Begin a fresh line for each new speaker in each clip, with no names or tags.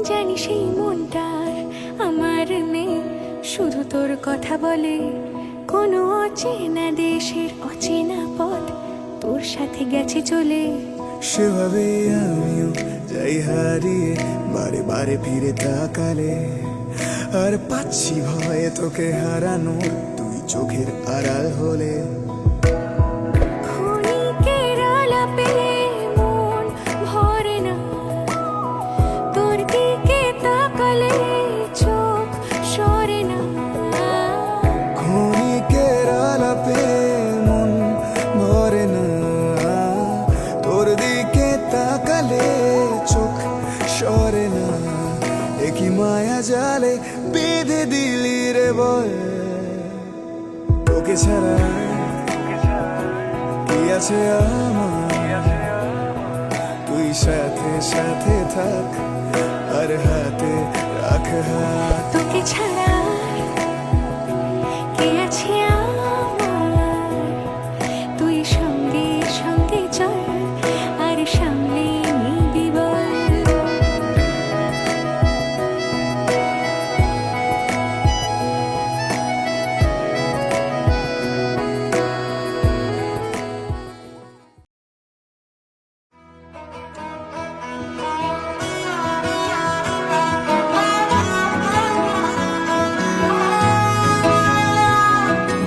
জানি সেই মনটার আমার নেই, শুধু তোর কথা বলে। কোনো অচেনা দেশের অচেনা পথ তোর সাথে গেছে চলে।
সেভাবে আমিও যাই হারিয়ে, বারে বারে ফিরে তাকালে। আর পাচ্ছি ভয়ে তোকে হারানো, তুই চোখের আড়াল হলে।
ক্ষণিকের আলাপে মন ভরে না, তোর দিকে তাকালে চোখ সরে না।
ক্ষণিকের আলাপে মন ভরে না, তোর দিকে তাকালে চোখ সরে না। একই মায়া জালে বেঁধে দিলি রে বল, তোকে ছাড়া কি আছে আমার? তুই সাথে সাথে থাক, আর হাতে রাখ হাত।
তোকে ছাড়া কে আছে আমার? তুই সঙ্গে সঙ্গে চল, আর সামনে নিবি বল।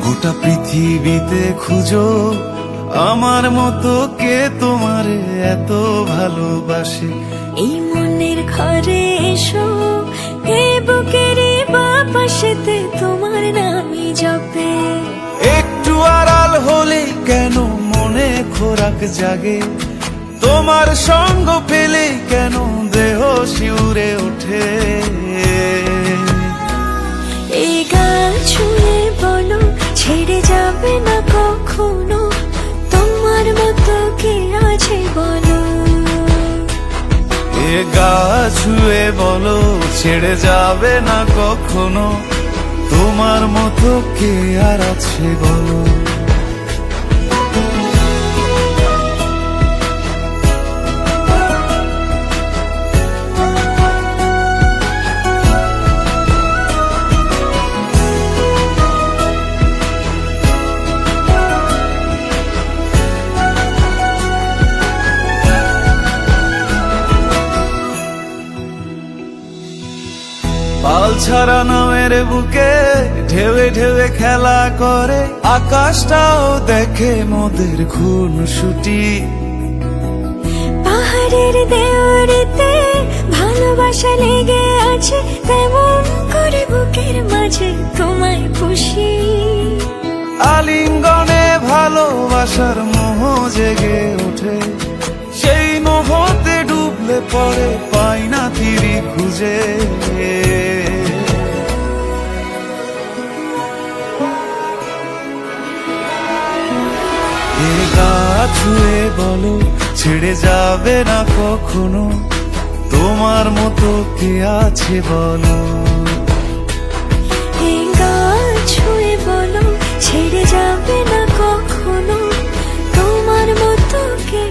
গোটা পৃথিবীতে খুঁজো আমার মতো কে তোমার এত ভালোবাসে।
এই মনের ঘরে এসো, এই বুকেরই বাপাশেতে তোমার নামই জপে।
একটু আড়াল হলে কেন মনে খোরাক জাগে, তোমার সঙ্গ পেলে কেন দেহ শিউরে ওঠে।
এই গান ছুঁয়ে বলো, ছেড়ে যাবে না কখনো, তোমার মতো কে আছে বলো।
এ গা ছুঁয়ে বলো, ছেড়ে যাবে না কখনো, তোমার মতো কে আর আছে বলো। পাল ছাড়া নামের বুকে ঢেউে ঢেউে খেলা করে, আকাশটাও দেখে মোদের খুনসুটি।
পাহাড়ের দেওয়ারিতে ভালোবাসা লেগে আছে, তেমন করে বুকের মাঝে তোমায় খুশি।
আলিঙ্গনে ভালোবাসার মোহ জেগে ওঠে, সেই মোহতে ডুবলে পরে পাই না তীরি খুঁজে। এ গা ছুঁয়ে বলো, ছেড়ে যাবে না কখনো, তোমার মতো কে আছে বলো।
এই গান ছুঁয়ে বলো, ছেড়ে যাবে না কখনো, তোমার মতো কে